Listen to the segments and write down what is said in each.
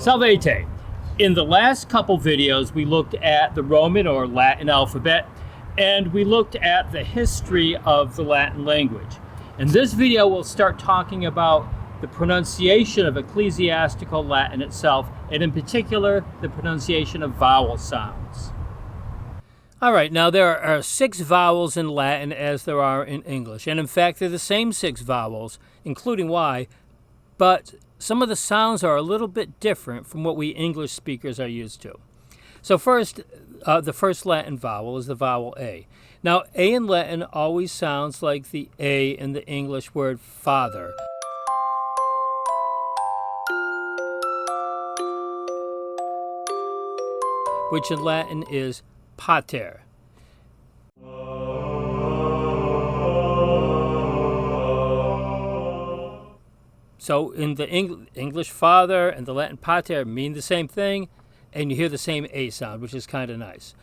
Salvete. In the last couple videos, we looked at the Roman or Latin alphabet, and we looked at the history of the Latin language. In this video, we'll start talking about the pronunciation of Ecclesiastical Latin itself, and in particular, the pronunciation of vowel sounds. All right, now there are 6 vowels in Latin as there are in English, and in fact, they're the same 6 vowels, including Y, but some of the sounds are a little bit different from what we English speakers are used to. So first, the first Latin vowel is the vowel A. Now, A in Latin always sounds like the A in the English word father. Which in Latin is pater. So in the English father and the Latin pater mean the same thing, and you hear the same A sound, which is kind of nice.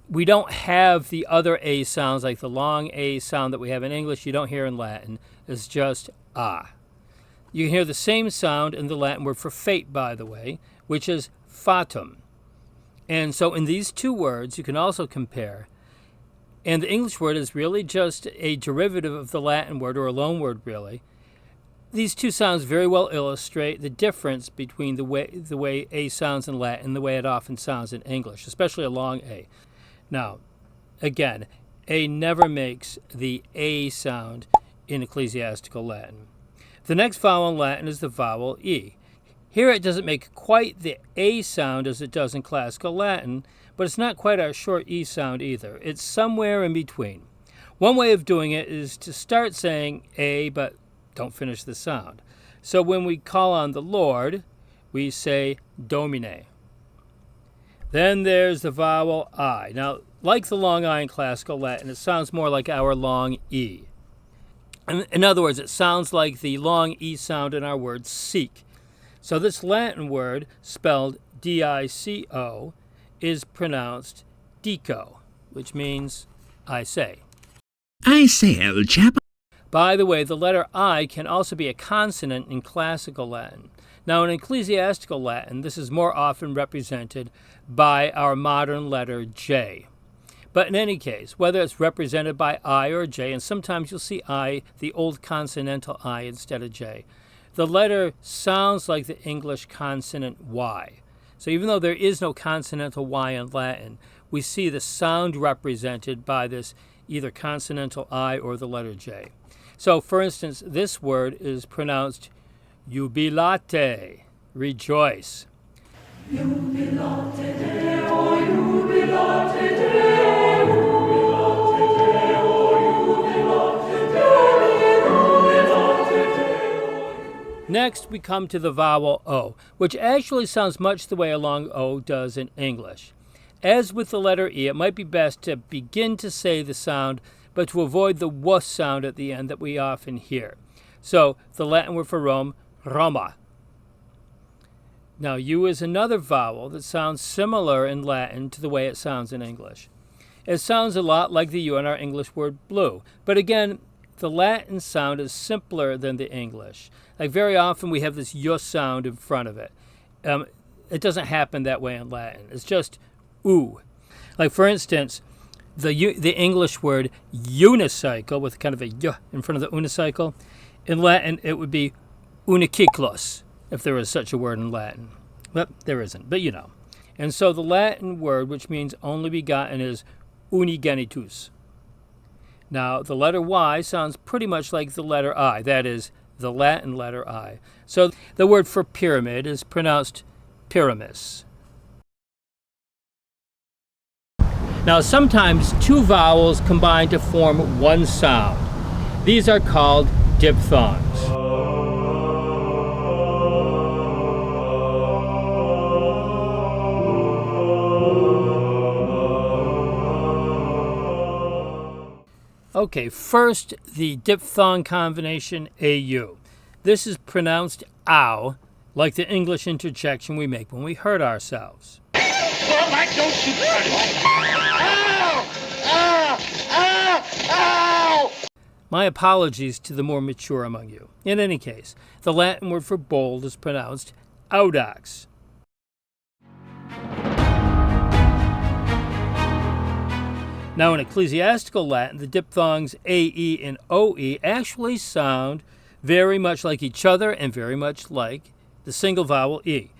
We don't have the other A sounds, like the long A sound that we have in English, you don't hear in Latin. It's just ah. You can hear the same sound in the Latin word for fate, by the way, which is fatum. And so in these two words, you can also compare. And the English word is really just a derivative of the Latin word, or a loan word, really. These two sounds very well illustrate the difference between the way A sounds in Latin and the way it often sounds in English, especially a long A. Now, again, A never makes the A sound in Ecclesiastical Latin. The next vowel in Latin is the vowel E. Here it doesn't make quite the A sound as it does in Classical Latin, but it's not quite our short E sound either. It's somewhere in between. One way of doing it is to start saying A, but don't finish the sound. So when we call on the Lord, we say Domine. Then there's the vowel I. Now, like the long I in Classical Latin, it sounds more like our long E. In other words, it sounds like the long E sound in our word seek. So this Latin word, spelled D-I-C-O, is pronounced dico, which means I say. I say, old chap. By the way, the letter I can also be a consonant in Classical Latin. Now, in Ecclesiastical Latin, this is more often represented by our modern letter J. But in any case, whether it's represented by I or J, and sometimes you'll see I, the old consonantal I instead of J, the letter sounds like the English consonant Y. So even though there is no consonantal Y in Latin, we see the sound represented by this either consonantal I or the letter J. So, for instance, this word is pronounced jubilate, rejoice. Jubilate Deo, jubilate Deo, jubilate Deo, jubilate Deo. Next, we come to the vowel O, which actually sounds much the way a long O does in English. As with the letter E, it might be best to begin to say the sound, but to avoid the w sound at the end that we often hear. So, the Latin word for Rome, Roma. Now, U is another vowel that sounds similar in Latin to the way it sounds in English. It sounds a lot like the U in our English word blue, but again, the Latin sound is simpler than the English. Like very often we have this U sound in front of it. It doesn't happen that way in Latin. It's just oo. Like for instance, the English word unicycle, with kind of a y in front of the unicycle, in Latin it would be uniciclos, if there is such a word in Latin. But there isn't, but you know. And so the Latin word, which means only begotten, is unigenitus. Now, the letter Y sounds pretty much like the letter I, that is, the Latin letter I. So the word for pyramid is pronounced pyramis. Now, sometimes two vowels combine to form one sound. These are called diphthongs. Okay, first, the diphthong combination AU. This is pronounced ow, like the English interjection we make when we hurt ourselves. Well, Mike, don't you hurt it. Ow! Ow! Ow! Ow! My apologies to the more mature among you. In any case, the Latin word for bold is pronounced audax. Now in Ecclesiastical Latin, the diphthongs AE and OE actually sound very much like each other and very much like the single vowel E,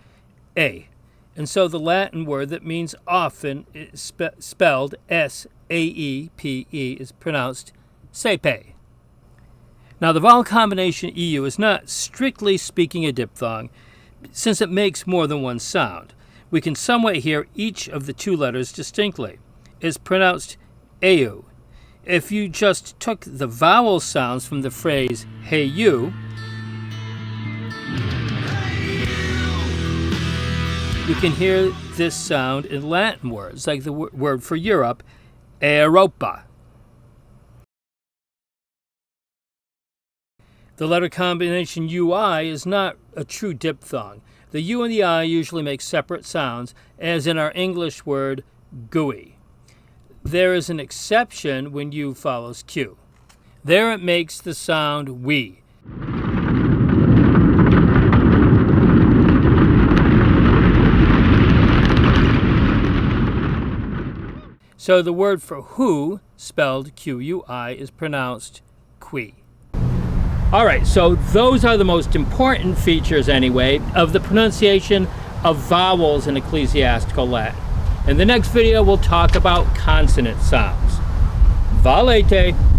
A. And so the Latin word that means often is spelled S-A-E-P-E is pronounced sepe. Now the vowel combination EU is not strictly speaking a diphthong, since it makes more than one sound. We can somewhat hear each of the two letters distinctly. It's pronounced eu. If you just took the vowel sounds from the phrase hey you, you can hear this sound in Latin words, like the word for Europe, Europa. The letter combination UI is not a true diphthong. The U and the I usually make separate sounds, as in our English word gooey. There is an exception when U follows Q. There it makes the sound we. So the word for who, spelled Q-U-I, is pronounced qui. All right, so those are the most important features, anyway, of the pronunciation of vowels in Ecclesiastical Latin. In the next video, we'll talk about consonant sounds. Valete!